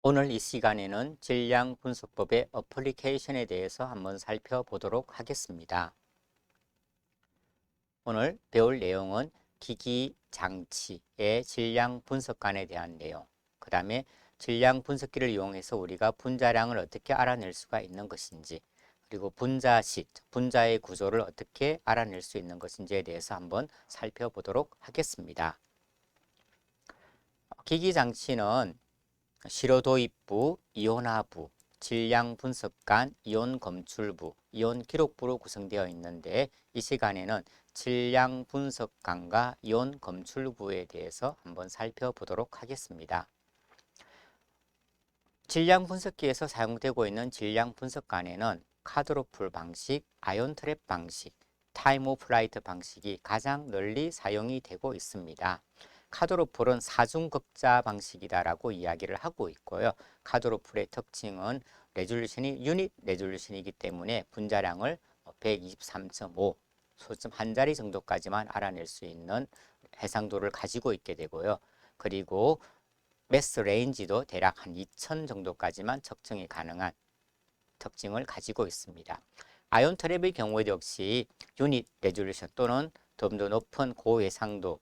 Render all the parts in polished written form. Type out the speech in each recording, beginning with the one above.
오늘 이 시간에는 질량 분석법의 어플리케이션에 대해서 한번 살펴보도록 하겠습니다. 오늘 배울 내용은 기기 장치의 질량 분석관에 대한 내용, 그 다음에 질량 분석기를 이용해서 우리가 분자량을 어떻게 알아낼 수가 있는 것인지, 그리고 분자식, 분자의 구조를 어떻게 알아낼 수 있는 것인지에 대해서 한번 살펴보도록 하겠습니다. 기기 장치는 시료도입부, 이온화부, 질량분석관, 이온검출부, 이온기록부로 구성되어 있는데 이 시간에는 질량분석관과 이온검출부에 대해서 한번 살펴보도록 하겠습니다. 질량분석기에서 사용되고 있는 질량분석관에는 카드로플 방식, 아이온트랩 방식, 타임 오브 플라이트 방식이 가장 널리 사용이 되고 있습니다. 카드로플은 사중극자 방식이다라고 이야기를 하고 있고요. 카드로플의 특징은 레졸루션이 유닛 레졸루션이기 때문에 분자량을 123.5 소점 한 자리 정도까지만 알아낼 수 있는 해상도를 가지고 있게 되고요. 그리고 매스 레인지도 대략 한 2000 정도까지만 측정이 가능한 특징을 가지고 있습니다. 아이온 트랩의 경우에도 역시 유닛 레졸루션 또는 좀 더 높은 고해상도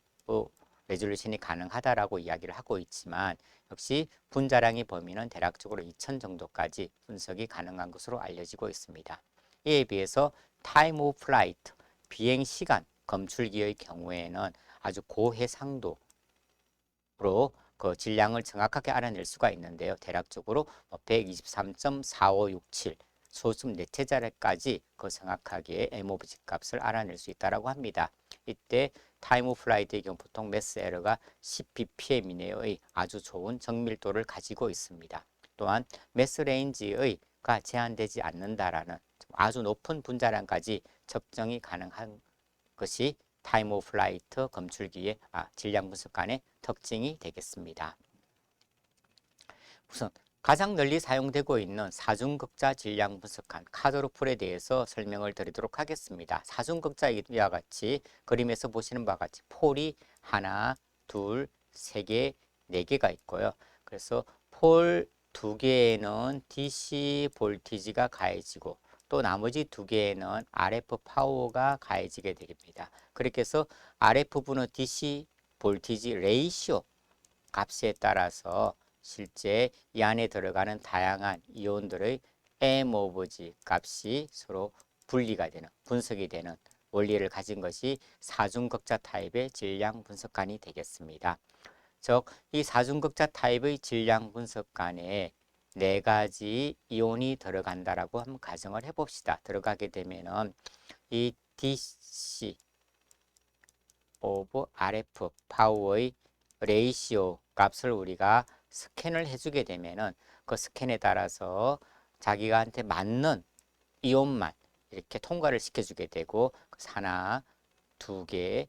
레졸루션이 가능하다라고 이야기를 하고 있지만 역시 분자량의 범위는 대략적으로 2000 정도까지 분석이 가능한 것으로 알려지고 있습니다. 이에 비해서 타임 오브 플라이트, 비행 시간 검출기의 경우에는 아주 고해상도로 그 질량을 정확하게 알아낼 수가 있는데요. 대략적으로 123.4567 소수 네째 자리까지 그 정확하게 MOVG 값을 알아낼 수 있다고 합니다. 이때 타임 오브 플라이트의 경우 보통 매스 에러가 10ppm 이내의 아주 좋은 정밀도를 가지고 있습니다. 또한 매스 레인지가 제한되지 않는다라는 아주 높은 분자량까지 측정이 가능한 것이 타임 오브 플라이트 검출기의 질량 분석관의 특징이 되겠습니다. 우선 가장 널리 사용되고 있는 사중극자 질량 분석관 카드로플에 대해서 설명을 드리도록 하겠습니다. 사중극자 이와 같이 그림에서 보시는 바와 같이 폴이 하나, 둘, 세 개, 네 개가 있고요. 그래서 폴 두 개에는 DC 볼티지가 가해지고 또 나머지 두 개에는 RF 파워가 가해지게 됩니다. 그렇게 해서 RF분의 DC 볼티지 레이시오 값에 따라서 실제 이 안에 들어가는 다양한 이온들의 MOVG 값이 서로 분리가 되는, 분석이 되는 원리를 가진 것이 사중극자 타입의 질량 분석관이 되겠습니다. 즉, 이 사중극자 타입의 질량 분석관에 네 가지 이온이 들어간다라고 한번 가정을 해봅시다. 들어가게 되면은 이 DC 오브 RF 파워의 레이시오 값을 우리가 스캔을 해주게 되면은 그 스캔에 따라서 자기가한테 맞는 이온만 이렇게 통과를 시켜주게 되고 하나, 두 개,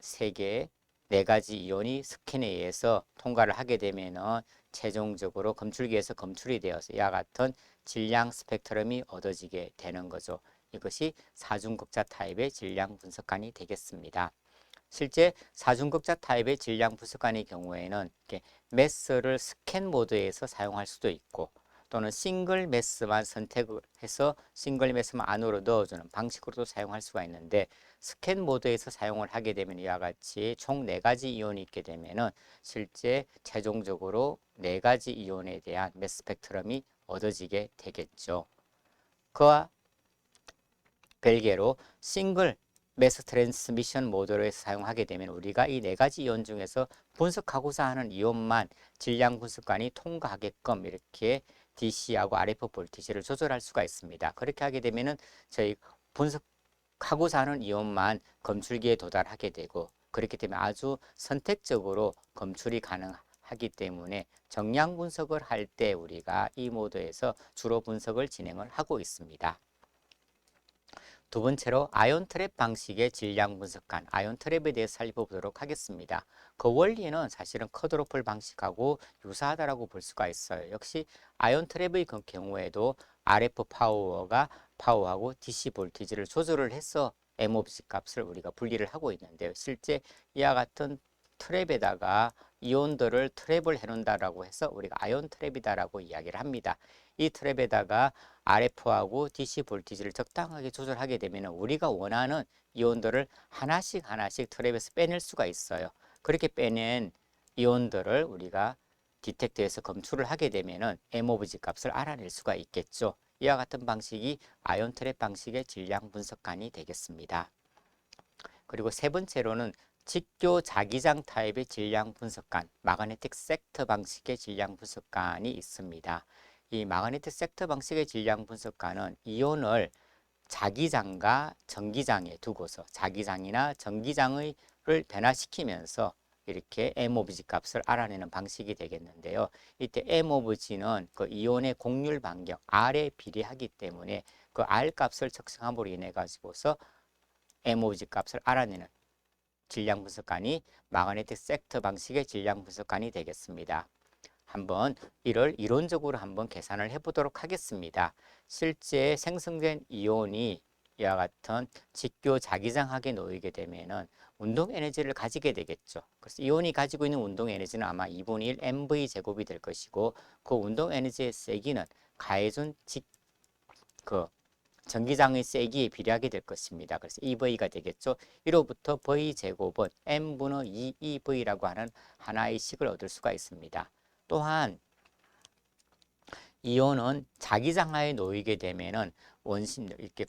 세 개, 네 가지 이온이 스캔에 의해서 통과를 하게 되면은 최종적으로 검출기에서 검출이 되어서 이와 같은 질량 스펙트럼이 얻어지게 되는 거죠. 이것이 사중극자 타입의 질량 분석관이 되겠습니다. 실제 사중극자 타입의 질량 분석관의 경우에는 이렇게 매스를 스캔 모드에서 사용할 수도 있고 또는 싱글 매스만 선택을 해서 싱글 매스만 안으로 넣어주는 방식으로도 사용할 수가 있는데 스캔 모드에서 사용을 하게 되면 이와 같이 총 4가지 이온이 있게 되면은 실제 최종적으로 4가지 이온에 대한 매스 스펙트럼이 얻어지게 되겠죠. 그와 별개로 싱글 매스 트랜스미션 모드를 사용하게 되면 우리가 이 4가지 이온 중에서 분석하고자 하는 이온만 질량 분석관이 통과하게끔 이렇게 DC하고 RF 볼티지를 조절할 수가 있습니다. 그렇게 하게 되면은 저희 분석하고자 하는 이온만 검출기에 도달하게 되고 그렇기 때문에 아주 선택적으로 검출이 가능하기 때문에 정량 분석을 할 때 우리가 이 모드에서 주로 분석을 진행을 하고 있습니다. 두 번째로 아이온 트랩 방식의 질량 분석관, 아이온 트랩에 대해서 살펴보도록 하겠습니다. 그 원리는 사실은 컷드로플 방식하고 유사하다고 볼 수가 있어요. 역시 아이온 트랩의 경우에도 RF 파워하고 DC 볼티지를 조절을 해서 MOVG 값을 우리가 분리를 하고 있는데요. 실제 이와 같은 트랩에다가 이온들을 트랩을 해놓는다라고 해서 우리가 아이온 트랩이다라고 이야기를 합니다. 이 트랩에다가 RF하고 DC 볼티지를 적당하게 조절하게 되면 우리가 원하는 이온들을 하나씩 트랩에서 빼낼 수가 있어요. 그렇게 빼낸 이온들을 우리가 디텍터에서 검출을 하게 되면은 M 오브 G 값을 알아낼 수가 있겠죠. 이와 같은 방식이 아이온 트랩 방식의 질량 분석관이 되겠습니다. 그리고 세 번째로는 직교 자기장 타입의 질량 분석관, 마그네틱 섹터 방식의 질량 분석관이 있습니다. 이 마그네틱 섹터 방식의 질량 분석관은 이온을 자기장과 전기장에 두고서 자기장이나 전기장을 변화시키면서 이렇게 M 오브 G 값을 알아내는 방식이 되겠는데요. 이때 M 오브 G는 그 이온의 곡률 반경 R에 비례하기 때문에 그 R 값을 측정함으로 인해 가지고서 M 오브 G 값을 알아내는 질량 분석관이 마그네틱 섹터 방식의 질량 분석관이 되겠습니다. 한번 이를 이론적으로 한번 계산을 해보도록 하겠습니다. 실제 생성된 이온이 이와 같은 직교 자기장하게 놓이게 되면은 운동 에너지를 가지게 되겠죠. 그래서 이온이 가지고 있는 운동 에너지는 아마 2분의 1 mv 제곱이 될 것이고 그 운동 에너지의 세기는 가해준 그 전기장의 세기에 비례하게 될 것입니다. 그래서 EV가 되겠죠. 이로부터 V 제곱은 m분의 2EV라고 하는 하나의 식을 얻을 수가 있습니다. 또한 이온은 자기장하에 놓이게 되면은 원심 이렇게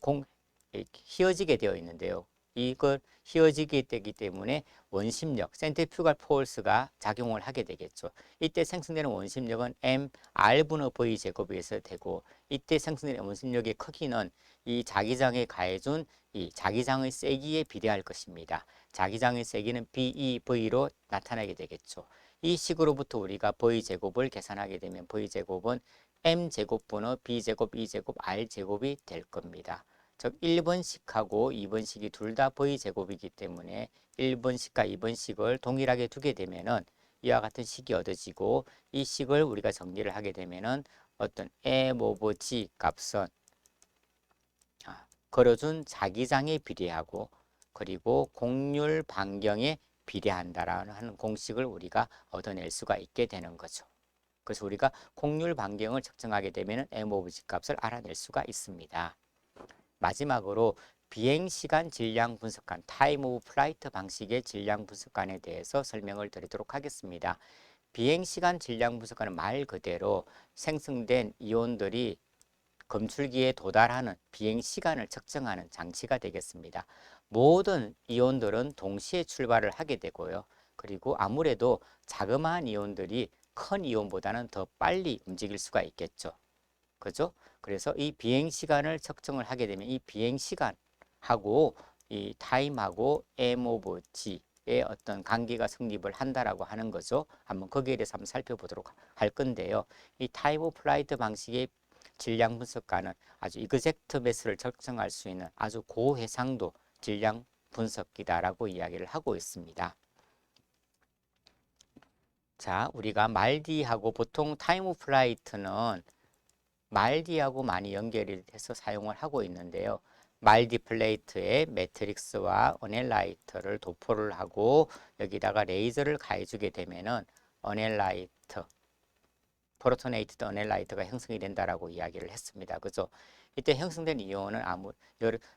휘어지게 되어 있는데요. 이걸 휘어지게 되기 때문에 원심력, 센트리퓨갈 포스가 작용을 하게 되겠죠. 이때 생성되는 원심력은 mR분의 V 제곱에서 되고 이때 생성되는 원심력의 크기는 이 자기장에 가해준 이 자기장의 세기에 비례할 것입니다. 자기장의 세기는 BEV로 나타나게 되겠죠. 이 식으로부터 우리가 V 제곱을 계산하게 되면 V 제곱은 m제곱분의 b제곱, e제곱, r제곱이 될 겁니다. 즉 1번식하고 2번식이 둘 다 V제곱이기 때문에 1번식과 2번식을 동일하게 두게 되면은 이와 같은 식이 얻어지고 이 식을 우리가 정리를 하게 되면은 어떤 M 오브 G 값은 걸어준 자기장에 비례하고 그리고 곡률 반경에 비례한다라는 공식을 우리가 얻어낼 수가 있게 되는 거죠. 그래서 우리가 곡률 반경을 측정하게 되면 M 오브 G 값을 알아낼 수가 있습니다. 마지막으로 비행시간 질량 분석관, 타임 오브 플라이트 방식의 질량 분석관에 대해서 설명을 드리도록 하겠습니다. 비행시간 질량 분석관은 말 그대로 생성된 이온들이 검출기에 도달하는 비행시간을 측정하는 장치가 되겠습니다. 모든 이온들은 동시에 출발을 하게 되고요. 그리고 아무래도 자그마한 이온들이 큰 이온보다는 더 빨리 움직일 수가 있겠죠. 그죠? 그래서 이 비행 시간을 측정을 하게 되면 이 비행 시간하고 이 타임하고 M 오브 G의 어떤 관계가 성립을 한다라고 하는 거죠. 한번 거기에 대해서 한번 살펴보도록 할 건데요. 이 타임 오브 플라이트 방식의 질량 분석가는 아주 이그젝트 매스를 측정할 수 있는 아주 고해상도 질량 분석기다라고 이야기를 하고 있습니다. 자, 우리가 말디하고 보통 타임 오브 플라이트는 말디하고 많이 연결이 돼서 사용을 하고 있는데요. 말디 플레이트에 매트릭스와 어넬라이트를 도포를 하고 여기다가 레이저를 가해주게 되면은 어넬라이트, 프로토네이티드 어넬라이트가 형성이 된다라고 이야기를 했습니다. 그죠? 이때 형성된 이온은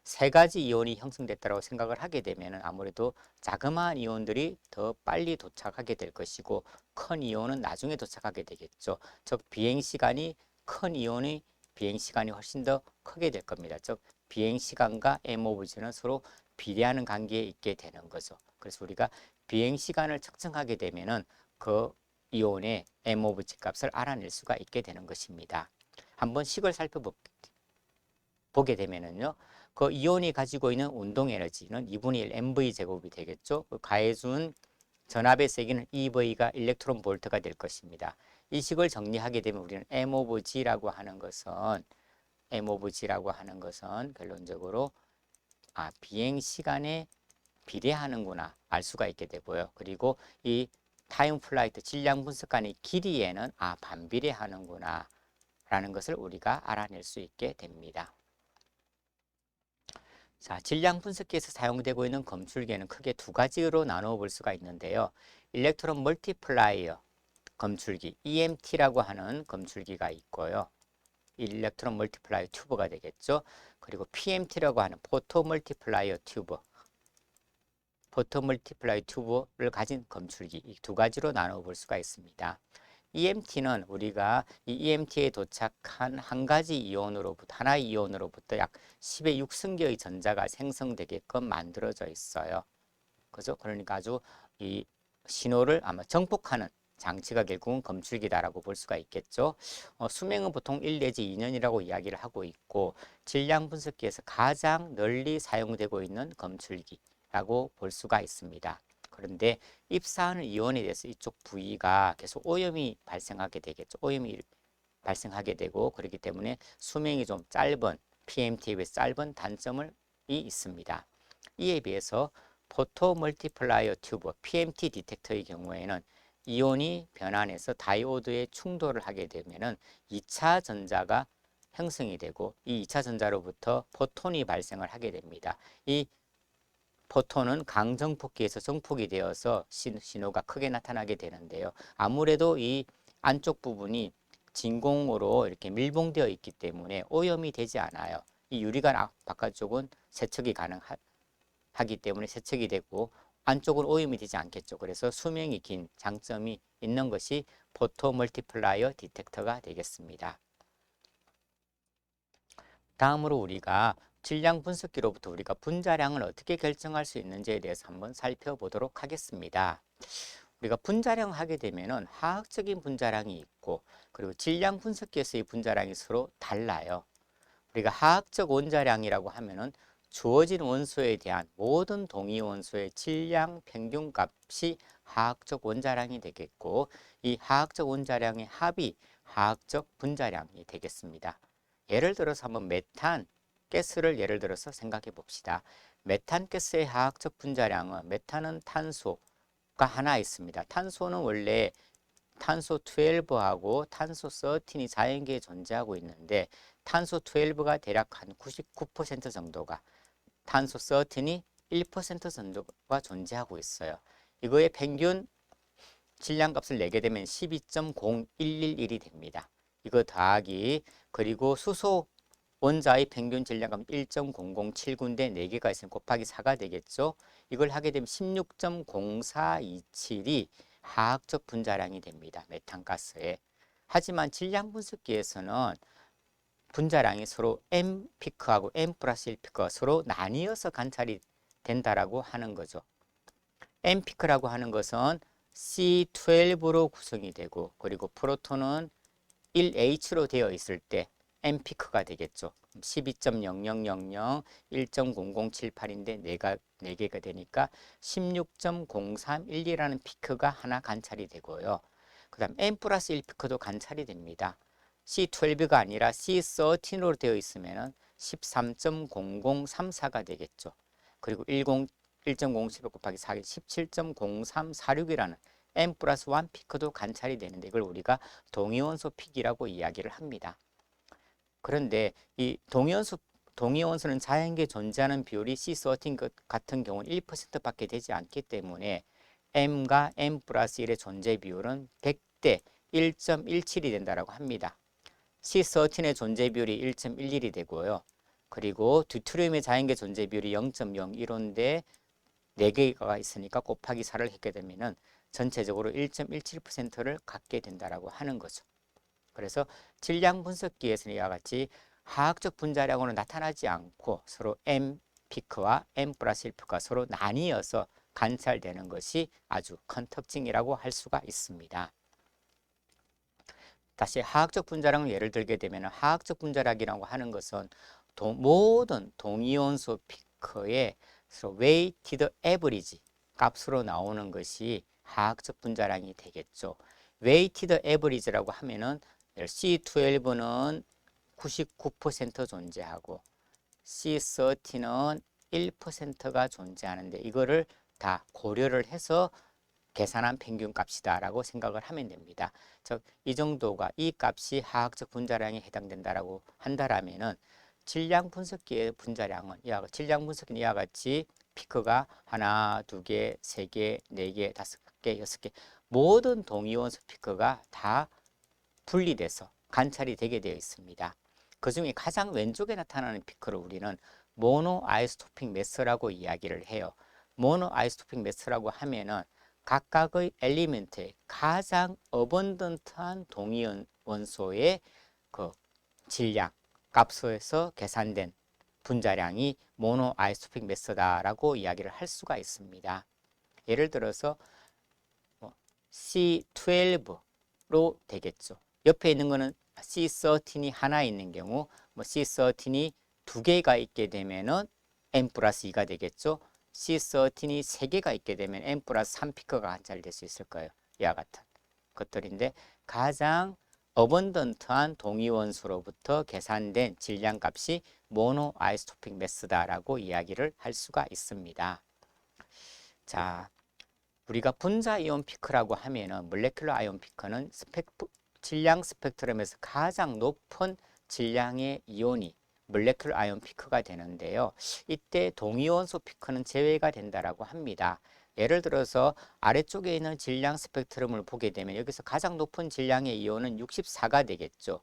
세 가지 이온이 형성됐다고 생각을 하게 되면은 아무래도 자그마한 이온들이 더 빨리 도착하게 될 것이고 큰 이온은 나중에 도착하게 되겠죠. 즉 비행 시간이 큰 이온의 비행 시간이 훨씬 더 크게 될 겁니다. 즉 비행 시간과 M 오브 G는 서로 비례하는 관계에 있게 되는 거죠. 그래서 우리가 비행 시간을 측정하게 되면은 그 이온의 M 오브 G 값을 알아낼 수가 있게 되는 것입니다. 한번 식을 살펴보게 되면은요. 그 이온이 가지고 있는 운동 에너지는 2분의 1 mv 제곱이 되겠죠. 그 가해준 전압의 세기는 EV가 일렉트론 볼트가 될 것입니다. 이 식을 정리하게 되면 우리는 M 오브 G라고 하는 것은 결론적으로 비행 시간에 비례하는구나 알 수가 있게 되고요. 그리고 이 타임 플라이트 질량 분석관의 길이에는 반비례하는구나 라는 것을 우리가 알아낼 수 있게 됩니다. 자, 질량 분석기에서 사용되고 있는 검출기는 크게 두 가지로 나누어 볼 수가 있는데요. 일렉트론 멀티플라이어 검출기, EMT라고 하는 검출기가 있고요. 일렉트론 멀티플라이어 튜브가 되겠죠. 그리고 PMT라고 하는 포토 멀티플라이어 튜브, 포토 멀티플라이어 튜브를 가진 검출기, 이 두 가지로 나누어 볼 수가 있습니다. EMT는 우리가 이 EMT에 도착한 한 가지 이온으로부터 하나의 이온으로부터 약 10의 6승계의 전자가 생성되게끔 만들어져 있어요. 그죠? 그러니까 아주 이 신호를 아마 정폭하는 장치가 결국은 검출기다라고 볼 수가 있겠죠. 수명은 보통 1 내지 2년이라고 이야기를 하고 있고 질량 분석기에서 가장 널리 사용되고 있는 검출기라고 볼 수가 있습니다. 그런데 입사하는 이온에 대해서 이쪽 부위가 계속 오염이 발생하게 되겠죠. 오염이 발생하게 되고 그렇기 때문에 수명이 좀 짧은 PMT에 비해 짧은 단점이 있습니다. 이에 비해서 포토 멀티플라이어 튜브 PMT 디텍터의 경우에는 이온이 변환해서 다이오드에 충돌을 하게 되면은 2차 전자가 형성이 되고 이 2차 전자로부터 포톤이 발생을 하게 됩니다. 이 포톤은 강정폭기에서 정폭이 되어서 신호가 크게 나타나게 되는데요. 아무래도 이 안쪽 부분이 진공으로 이렇게 밀봉되어 있기 때문에 오염이 되지 않아요. 이 유리관 바깥쪽은 세척이 가능하기 때문에 세척이 되고 안쪽은 오염이 되지 않겠죠. 그래서 수명이 긴 장점이 있는 것이 포토 멀티플라이어 디텍터가 되겠습니다. 다음으로 우리가 질량 분석기로부터 우리가 분자량을 어떻게 결정할 수 있는지에 대해서 한번 살펴보도록 하겠습니다. 우리가 분자량을 하게 되면은 화학적인 분자량이 있고 그리고 질량 분석기에서의 분자량이 서로 달라요. 우리가 화학적 원자량이라고 하면은 주어진 원소에 대한 모든 동위 원소의 질량 평균 값이 화학적 원자량이 되겠고 이 화학적 원자량의 합이 화학적 분자량이 되겠습니다. 예를 들어서 한번 메탄 가스를 예를 들어서 생각해 봅시다. 메탄 가스의 화학적 분자량은 메탄은 탄소가 하나 있습니다. 탄소는 원래 탄소 12하고 탄소 13이 자연계에 존재하고 있는데 탄소 12가 대략 한 99% 정도가 탄소 13이 1% 정도가 존재하고 있어요. 이거의 평균 질량값을 내게 되면 12.0111이 됩니다. 이거 더하기 그리고 수소 원자의 평균 질량값 1.0079인데 4개가 있으면 곱하기 4가 되겠죠. 이걸 하게 되면 16.0427이 화학적 분자량이 됩니다. 메탄가스에. 하지만 질량 분석기에서는 분자량이 서로 M 피크하고 M 플러스 1 피크가 서로 나뉘어서 관찰이 된다라고 하는 거죠. M 피크라고 하는 것은 C12로 구성이 되고 그리고 프로톤은 1H로 되어 있을 때 M 피크가 되겠죠. 12.0000 1.0078인데 4개가 되니까 16.0312라는 피크가 하나 관찰이 되고요. 그 다음 M 플러스 1 피크도 관찰이 됩니다. C12가 아니라 C13으로 되어 있으면 13.0034가 되겠죠. 그리고 1.07 곱하기 4기 17.0346이라는 M 플러스 1 피크도 관찰이 되는데 이걸 우리가 동위원소 피크라고 이야기를 합니다. 그런데 이 동위원소는 자연계에 존재하는 비율이 C13 같은 경우는 1%밖에 되지 않기 때문에 M과 M 플러스 1의 존재 비율은 100대 1.17이 된다고 합니다. C13의 존재 비율이 1.11이 되고요. 그리고 듀트리움의 자연계 존재 비율이 0.01인데 4개가 있으니까 곱하기 4를 했게 되면 전체적으로 1.17%를 갖게 된다고 하는 거죠. 그래서 질량 분석기에서는 이와 같이 화학적 분자량으로 나타나지 않고 서로 M 피크와 M 플러스 1 피크가 서로 나뉘어서 관찰되는 것이 아주 큰 특징이라고 할 수가 있습니다. 다시 화학적 분자량을 예를 들게 되면 화학적 분자량이라고 하는 것은 모든 동위원소 피크의 weighted average 값으로 나오는 것이 화학적 분자량이 되겠죠. weighted average라고 하면은 C12는 99% 존재하고 C13는 1%가 존재하는데 이거를 다 고려를 해서 계산한 평균 값이다라고 생각을 하면 됩니다. 즉, 이 정도가 이 값이 화학적 분자량에 해당된다라고 한다라면은 질량 분석기의 분자량은 질량 분석기는 이와 같이 피크가 하나, 두 개, 세 개, 네 개, 다섯 개, 여섯 개 모든 동위원소 피크가 다 분리돼서 관찰이 되게 되어 있습니다. 그 중에 가장 왼쪽에 나타나는 피크를 우리는 모노 아이소토픽 매스라고 이야기를 해요. 모노 아이소토픽 매스라고 하면은 각각의 엘리멘트의 가장 어번던트한 동위 원소의 그 질량 값에서 계산된 분자량이 모노 아이소토픽 매스다라고 이야기를 할 수가 있습니다. 예를 들어서 C12로 되겠죠. 옆에 있는 거는 C13이 하나 있는 경우 C13이 두 개가 있게 되면은 N 플러스 2가 되겠죠. C13이 세 개가 있게 되면 N 플러스 3 피크가 관찰될 수 있을 거예요. 이와 같은 것들인데 가장 어번던트한 동위원소로부터 계산된 질량값이 모노 아이소토픽 매스다라고 이야기를 할 수가 있습니다. 자, 우리가 분자 이온 피크라고 하면은 몰레큘러 아이온 피크는 질량 스펙트럼에서 가장 높은 질량의 이온이 몰레큘러 아이온 피크가 되는데요. 이때 동위원소 피크는 제외가 된다라고 합니다. 예를 들어서 아래쪽에 있는 질량 스펙트럼을 보게 되면 여기서 가장 높은 질량의 이온은 64가 되겠죠.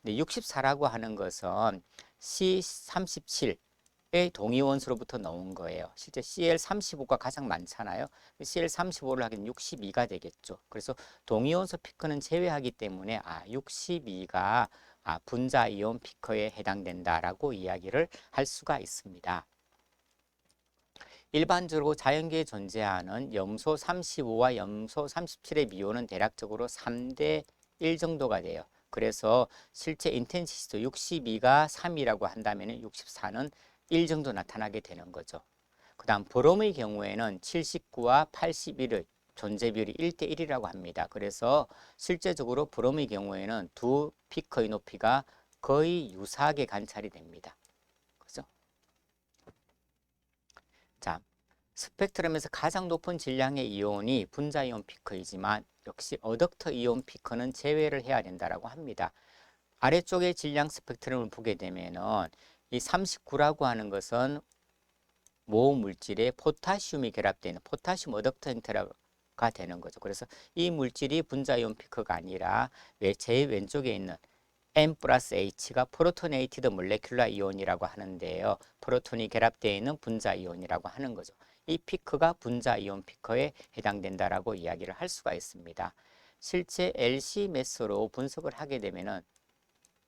근데 64라고 하는 것은 C37의 동위원소로부터 나온 거예요. 실제 CL35가 가장 많잖아요. CL35를 하기는 62가 되겠죠. 그래서 동위원소 피크는 제외하기 때문에 62가 분자 이온 피크에 해당된다라고 이야기를 할 수가 있습니다. 일반적으로 자연계에 존재하는 염소 35와 염소 37의 미온은 대략적으로 3대 1 정도가 돼요. 그래서 실제 인텐시티도 62가 3이라고 한다면 64는 1 정도 나타나게 되는 거죠. 그 다음 브롬의 경우에는 79와 81의 존재 비율이 1대 1이라고 합니다. 그래서 실제적으로 브롬의 경우에는 두 피크의 높이가 거의 유사하게 관찰이 됩니다. 그죠? 자, 스펙트럼에서 가장 높은 질량의 이온이 분자 이온 피크이지만 역시 어덕터 이온 피크는 제외를 해야 된다라고 합니다. 아래쪽의 질량 스펙트럼을 보게 되면은 이 39라고 하는 것은 모 물질에 포타슘이 결합되는 포타슘 어덕터 형태가 되는 거죠. 그래서 이 물질이 분자 이온 피크가 아니라 제일 왼쪽에 있는 N 플러스 H가 프로토네이티드 몰레큘러 이온이라고 하는데요. 프로톤이 결합되어 있는 분자 이온이라고 하는 거죠. 이 피크가 분자 이온 피크에 해당된다라고 이야기를 할 수가 있습니다. 실제 LC 매스로 분석을 하게 되면은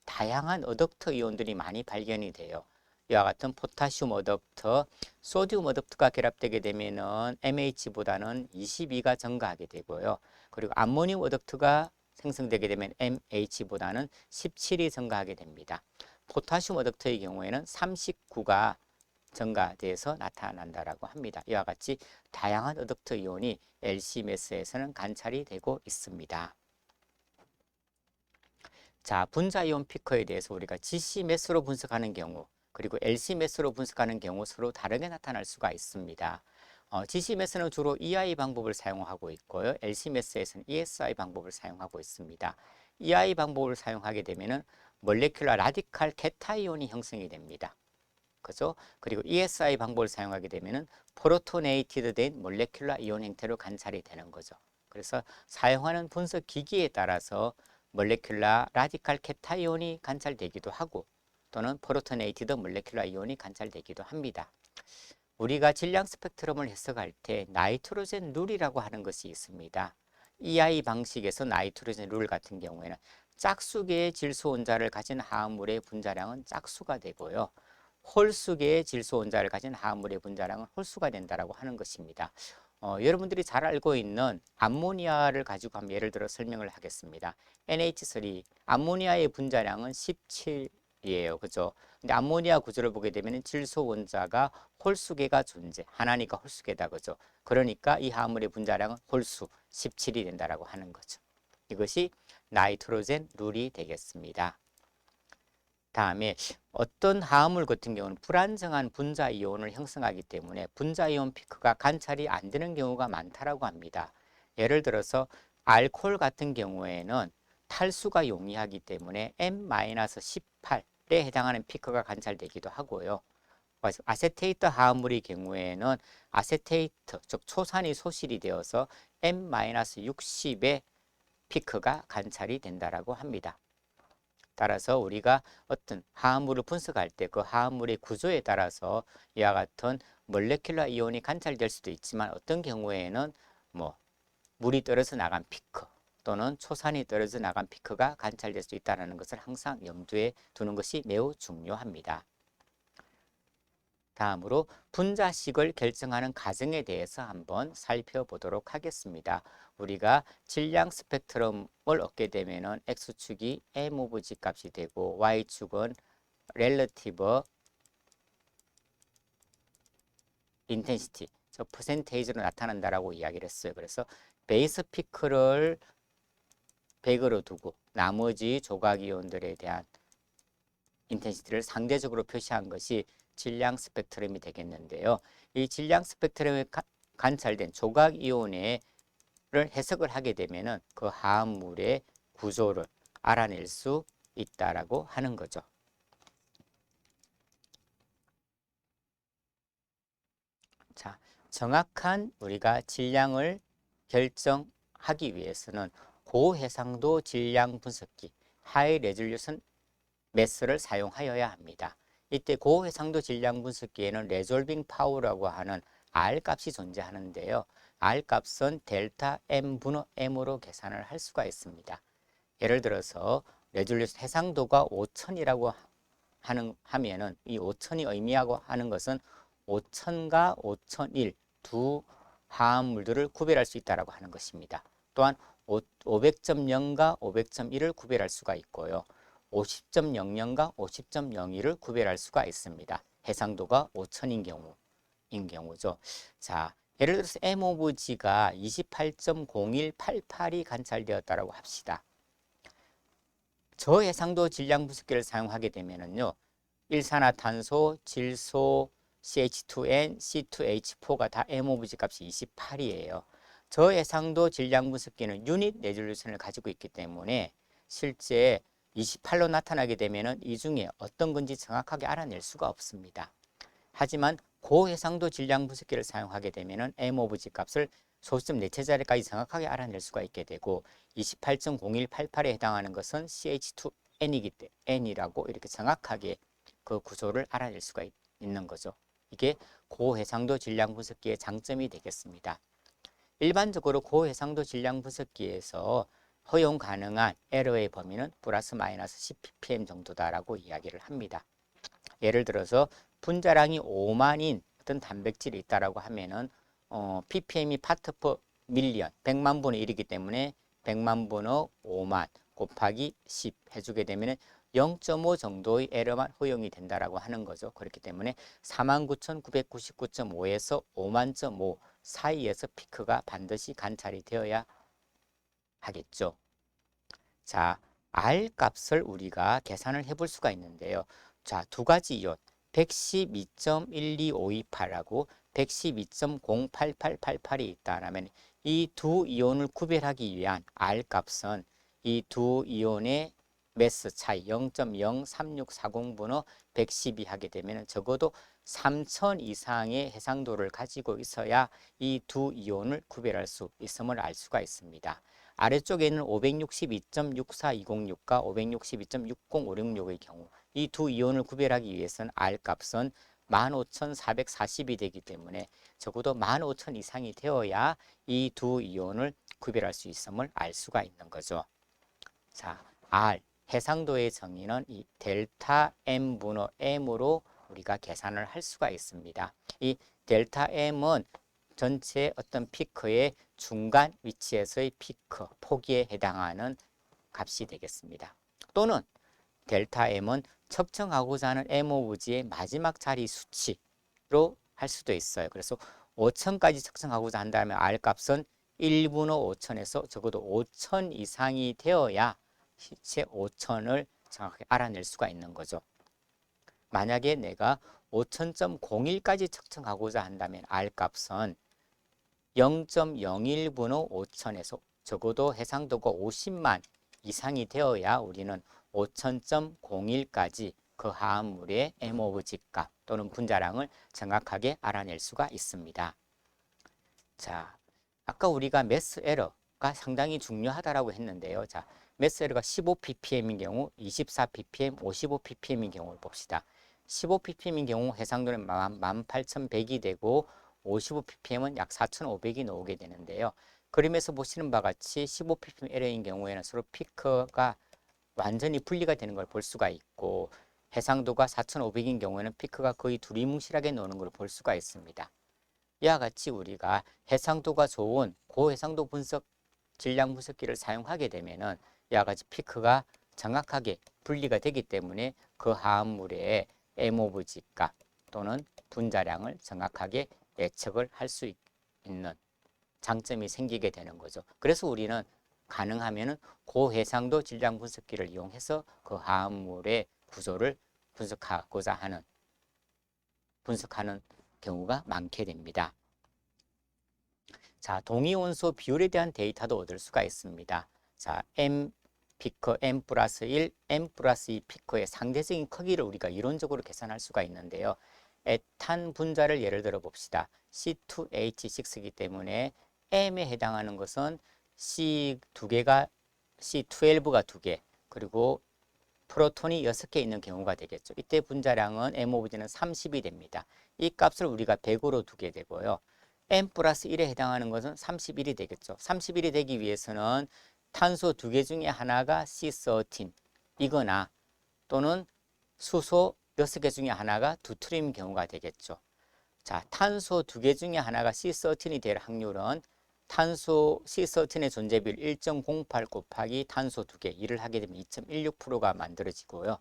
다양한 어덕터 이온들이 많이 발견이 돼요. 이와 같은 포타슘 어덕터, 소듐 어덕터가 결합되게 되면은 MH보다는 22가 증가하게 되고요. 그리고 암모늄 어덕터가 생성되게 되면 MH보다는 17이 증가하게 됩니다. 포타슘 어덕터의 경우에는 39가 증가돼서 나타난다라고 합니다. 이와 같이 다양한 어덕터 이온이 LC매스에서는 관찰이 되고 있습니다. 자, 분자 이온 피커에 대해서 우리가 GC매스로 분석하는 경우 그리고 LC매스로 분석하는 경우 서로 다르게 나타날 수가 있습니다. GC매스는 주로 EI 방법을 사용하고 있고요. LC매스에서는 ESI 방법을 사용하고 있습니다. EI 방법을 사용하게 되면은 몰레큘러 라디칼 케타이온이 형성이 됩니다. 그죠? 그리고 ESI 방법을 사용하게 되면은 프로토네이티드 된 몰레큘러 이온 형태로 관찰이 되는 거죠. 그래서 사용하는 분석 기기에 따라서 몰레큘러 라디칼 캡타이온이 관찰되기도 하고 또는 프로토네이티드 몰레큘러 이온이 관찰되기도 합니다. 우리가 질량 스펙트럼을 해석할 때 나이트로젠 룰이라고 하는 것이 있습니다. EI 방식에서 나이트로젠 룰 같은 경우에는 짝수계의 질소 원자를 가진 화합물의 분자량은 짝수가 되고요. 홀수계의 질소 원자를 가진 화합물의 분자량은 홀수가 된다라고 하는 것입니다. 여러분들이 잘 알고 있는 암모니아를 가지고 한번 예를 들어 설명을 하겠습니다. NH3 암모니아의 분자량은 17이에요. 그죠? 근데 암모니아 구조를 보게 되면 질소 원자가 홀수계가 존재. 하나니까 홀수계다. 그죠? 그러니까 이 화합물의 분자량은 홀수 17이 된다라고 하는 거죠. 이것이 나이트로젠 룰이 되겠습니다. 다음에 어떤 화합물 같은 경우는 불안정한 분자 이온을 형성하기 때문에 분자 이온 피크가 관찰이 안 되는 경우가 많다라고 합니다. 예를 들어서 알코올 같은 경우에는 탈수가 용이하기 때문에 M-18 해당하는 피크가 관찰되기도 하고요. 아세테이트 화합물의 경우에는 아세테이트, 즉 초산이 소실이 되어서 M-60의 피크가 관찰이 된다라고 합니다. 따라서 우리가 어떤 화합물을 분석할 때 그 화합물의 구조에 따라서 이와 같은 몰레큘러 이온이 관찰될 수도 있지만 어떤 경우에는 뭐 물이 떨어져 나간 피크 또는 초산이 떨어져 나간 피크가 관찰될 수 있다는 것을 항상 염두에 두는 것이 매우 중요합니다. 다음으로 분자식을 결정하는 과정에 대해서 한번 살펴보도록 하겠습니다. 우리가 질량 스펙트럼을 얻게 되면은 X축이 M 오브 G 값이 되고 Y축은 relative intensity, 저 퍼센테이지로 나타난다라고 이야기를 했어요. 그래서 베이스 피크를 100으로 두고 나머지 조각이온들에 대한 인텐시티를 상대적으로 표시한 것이 질량 스펙트럼이 되겠는데요. 이 질량 스펙트럼에 관찰된 조각이온을 해석을 하게 되면은 그 화합물의 구조를 알아낼 수 있다라고 하는 거죠. 자, 정확한 우리가 질량을 결정하기 위해서는 고해상도 질량 분석기, 하이 레졸루션 매스를 사용하여야 합니다. 이때 고해상도 질량 분석기에는 레졸빙 파워라고 하는 R 값이 존재하는데요. R 값은 델타 M 분의 M으로 계산을 할 수가 있습니다. 예를 들어서 레졸루션 해상도가 5000이라고 하면은 이 5000이 의미하고 하는 것은 5000과 5001 두 화합물들을 구별할 수 있다라고 하는 것입니다. 또한 500.0과 500.1을 구별할 수가 있고요. 50.00과 50.02를 구별할 수가 있습니다. 해상도가 5000인 경우죠. 자, 예를 들어서 M 오브 G가 28.0188이 관찰되었다고 합시다. 저해상도 질량 분석기를 사용하게 되면은요, 일산화탄소, 질소, CH2N, C2H4가 다 M 오브 G 값이 28이에요. 저해상도 질량 분석기는 유닛 레졸루션을 가지고 있기 때문에 실제 28로 나타나게 되면은 이 중에 어떤 건지 정확하게 알아낼 수가 없습니다. 하지만 고해상도 질량 분석기를 사용하게 되면은 M 오브 G 값을 소수점 네체 자리까지 정확하게 알아낼 수가 있게 되고 28.0188에 해당하는 것은 CH2N이기 때문에 N이라고 이렇게 정확하게 그 구조를 알아낼 수가 있는 거죠. 이게 고해상도 질량 분석기의 장점이 되겠습니다. 일반적으로 고해상도 질량 분석기에서 허용 가능한 에러의 범위는 플러스 마이너스 10ppm 정도다라고 이야기를 합니다. 예를 들어서 분자량이 5만인 어떤 단백질이 있다라고 하면은 ppm이 파트 퍼 밀리언 100만 분의 1이기 때문에 100만 분의 5만 곱하기 10 해주게 되면은 0.5 정도의 에러만 허용이 된다라고 하는 거죠. 그렇기 때문에 49,999.5에서 5만.5 사이에서 피크가 반드시 관찰이 되어야 하겠죠. 자, R 값을 우리가 계산을 해볼 수가 있는데요. 자, 두 가지 이온 112.12528하고 112.08888이 있다라면 이 두 이온을 구별하기 위한 R 값은 이 두 이온의 매스 차이 0.03640분의 112 하게 되면 적어도 3000 이상의 해상도를 가지고 있어야 이 두 이온을 구별할 수 있음을 알 수가 있습니다. 아래쪽에는 562.64206과 562.60566의 경우 이 두 이온을 구별하기 위해서는 R 값은 15,440이 되기 때문에 적어도 15,000 이상이 되어야 이 두 이온을 구별할 수 있음을 알 수가 있는 거죠. 자, R 해상도의 정의는 이 델타 M 분의 M으로 우리가 계산을 할 수가 있습니다. 이 델타 M은 전체 어떤 피크의 중간 위치에서의 피크 폭기에 해당하는 값이 되겠습니다. 또는 델타 M은 측정하고자 하는 M 오브 G의 마지막 자리 수치로 할 수도 있어요. 그래서 5,000까지 측정하고자 한다면 R 값은 1분의 5,000에서 적어도 5,000 이상이 되어야 실제 5,000을 정확하게 알아낼 수가 있는 거죠. 만약에 내가 5,000.01까지 측정하고자 한다면 R 값은 0.01분의 5,000에서 적어도 해상도가 50만 이상이 되어야 우리는 5,000.01까지 그 화합물의 M of G값 또는 분자량을 정확하게 알아낼 수가 있습니다. 자, 아까 우리가 매스 에러가 상당히 중요하다라고 했는데요. 자, 매스 에러가 15ppm인 경우, 24ppm, 55ppm인 경우를 봅시다. 15ppm인 경우 해상도는 18,100이 되고 55ppm은 약 4,500이 나오게 되는데요. 그림에서 보시는 바와 같이 15ppm 에러인 경우에는 서로 피크가 완전히 분리가 되는 걸 볼 수가 있고, 해상도가 4,500인 경우에는 피크가 거의 두리뭉실하게 나오는 걸 볼 수가 있습니다. 이와 같이 우리가 해상도가 좋은 고해상도 분석 질량 분석기를 사용하게 되면은 이와 같이 피크가 정확하게 분리가 되기 때문에 그 화합물의 M of G 값 또는 분자량을 정확하게 예측을 할 수 있는 장점이 생기게 되는 거죠. 그래서 우리는 가능하면은 고해상도 질량 분석기를 이용해서 그 화합물의 구조를 분석하는 경우가 많게 됩니다. 자, 동위원소 비율에 대한 데이터도 얻을 수가 있습니다. 자, M 피크 M 플러스 1, M 플러스 2 피크의 상대적인 크기를 우리가 이론적으로 계산할 수가 있는데요. 에탄 분자를 예를 들어 봅시다. C2H6이기 때문에 M에 해당하는 것은 C 두 개가 C12가 2개, 그리고 프로톤이 6개 있는 경우가 되겠죠. 이때 분자량은 M 오브 G는 30이 됩니다. 이 값을 우리가 100으로 두게 되고요. M 플러스 1에 해당하는 것은 31이 되겠죠. 31이 되기 위해서는 탄소 2개 중에 하나가 C13 이거나 또는 수소 6개 중에 하나가 두트림 경우가 되겠죠. 자, 탄소 2개 중에 하나가 C13이 될 확률은 탄소 C13의 존재 비율 1.08 곱하기 탄소 2개 일을 하게 되면 2.16%가 만들어지고요.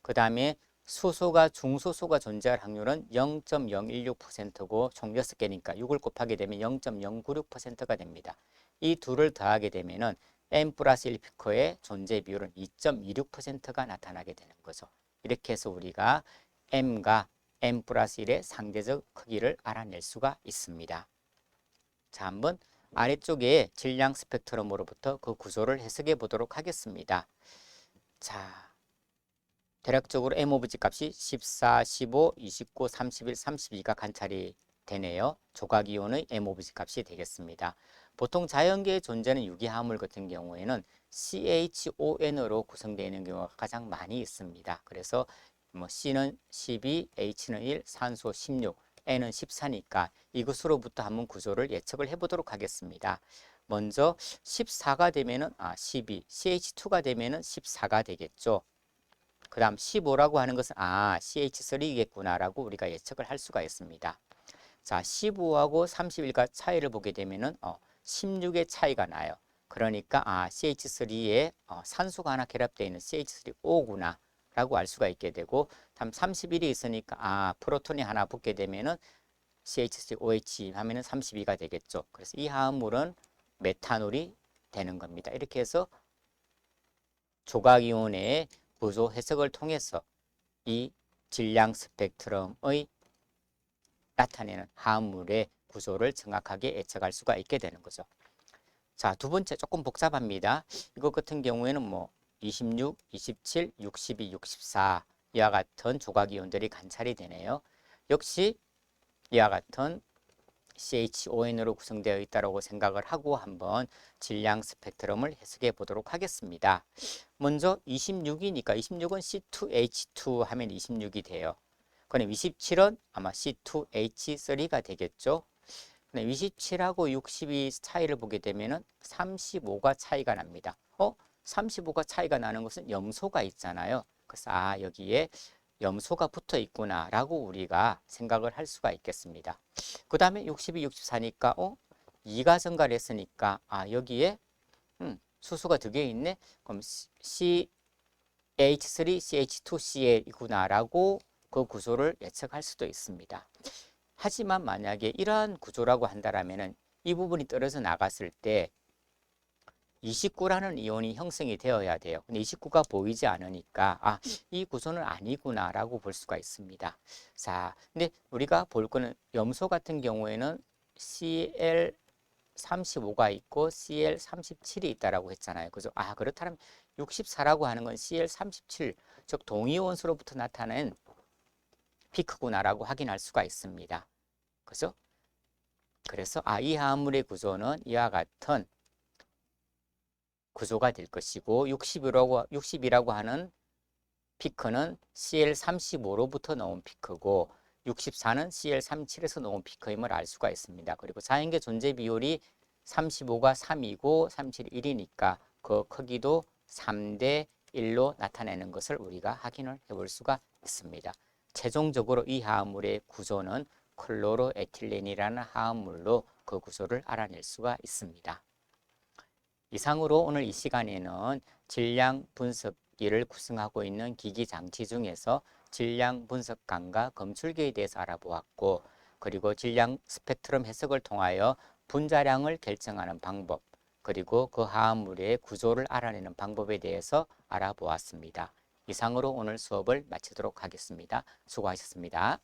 그 다음에 수소가 중소소가 존재할 확률은 0.016%고 총 6개니까 6을 곱하게 되면 0.096%가 됩니다. 이 둘을 더하게 되면은 M 플러스 1 피커의 존재 비율은 2.26%가 나타나게 되는 거죠. 이렇게 해서 우리가 M과 M 플러스 1의 상대적 크기를 알아낼 수가 있습니다. 자, 한번 아래쪽에 질량 스펙트럼으로부터 그 구조를 해석해 보도록 하겠습니다. 자, 대략적으로 M 오브 G 값이 14, 15, 29, 31, 32가 관찰이 되네요. 조각이온의 M 오브 G 값이 되겠습니다. 보통 자연계에 존재하는 유기화합물 같은 경우에는 CHON으로 구성되어 있는 경우가 가장 많이 있습니다. 그래서 뭐 C는 12, H는 1, 산소 16, N은 14니까 이것으로부터 한번 구조를 예측을 해보도록 하겠습니다. 먼저 14가 되면은 12, CH2가 되면은 14가 되겠죠. 그 다음 15라고 하는 것은 CH3겠구나라고 우리가 예측을 할 수가 있습니다. 자, 15하고 31과 차이를 보게 되면은 16의 차이가 나요. 그러니까 CH3에 산소가 하나 결합되어 있는 CH3O구나 라고 알 수가 있게 되고, 다음 31이 있으니까 프로톤이 하나 붙게 되면은 CH3OH 하면은 32가 되겠죠. 그래서 이 화합물은 메탄올이 되는 겁니다. 이렇게 해서 조각이온의 구조 해석을 통해서 이 질량 스펙트럼의 나타내는 화합물의 구조를 정확하게 예측할 수가 있게 되는 거죠. 자, 두 번째 조금 복잡합니다. 이것 같은 경우에는 뭐 26, 27, 62, 64 이와 같은 조각이온들이 관찰이 되네요. 역시 이와 같은 CHON으로 구성되어 있다고 생각을 하고 한번 질량 스펙트럼을 해석해 보도록 하겠습니다. 먼저 26이니까 26은 C2H2 하면 26이 돼요. 그럼 27은 아마 C2H3가 되겠죠. 27하고 62 차이를 보게 되면 35가 차이가 납니다. 35가 차이가 나는 것은 염소가 있잖아요. 그래서 여기에 염소가 붙어 있구나 라고 우리가 생각을 할 수가 있겠습니다. 그 다음에 62, 64니까 2가 증가했으니까 여기에 수소가 2개 있네. 그럼 CH3, CH2Cl이구나 라고 그 구조를 예측할 수도 있습니다. 하지만 만약에 이러한 구조라고 한다면 이 부분이 떨어져 나갔을 때 29라는 이온이 형성이 되어야 돼요. 근데 29가 보이지 않으니까 이 구조는 아니구나 라고 볼 수가 있습니다. 자, 근데 우리가 볼 거는 염소 같은 경우에는 CL35가 있고 CL37이 있다라고 했잖아요. 그죠? 그렇다면 64라고 하는 건 Cl37, 즉 동위원수로부터 나타낸 피크구나라고 확인할 수가 있습니다. 그죠? 그래서 이 화합물의 구조는 이와 같은 구조가 될 것이고 60이라고 하는 피크는 Cl35로부터 나온 피크고 64는 Cl37에서 나온 피크임을 알 수가 있습니다. 그리고 자연계 존재 비율이 35가 3이고 37이 1이니까 그 크기도 3대 1로 나타내는 것을 우리가 확인을 해볼 수가 있습니다. 최종적으로 이 화합물의 구조는 클로로에틸렌이라는 화합물로 그 구조를 알아낼 수가 있습니다. 이상으로 오늘 이 시간에는 질량 분석기를 구성하고 있는 기기 장치 중에서 질량 분석관과 검출기에 대해서 알아보았고, 그리고 질량 스펙트럼 해석을 통하여 분자량을 결정하는 방법, 그리고 그 화합물의 구조를 알아내는 방법에 대해서 알아보았습니다. 이상으로 오늘 수업을 마치도록 하겠습니다. 수고하셨습니다.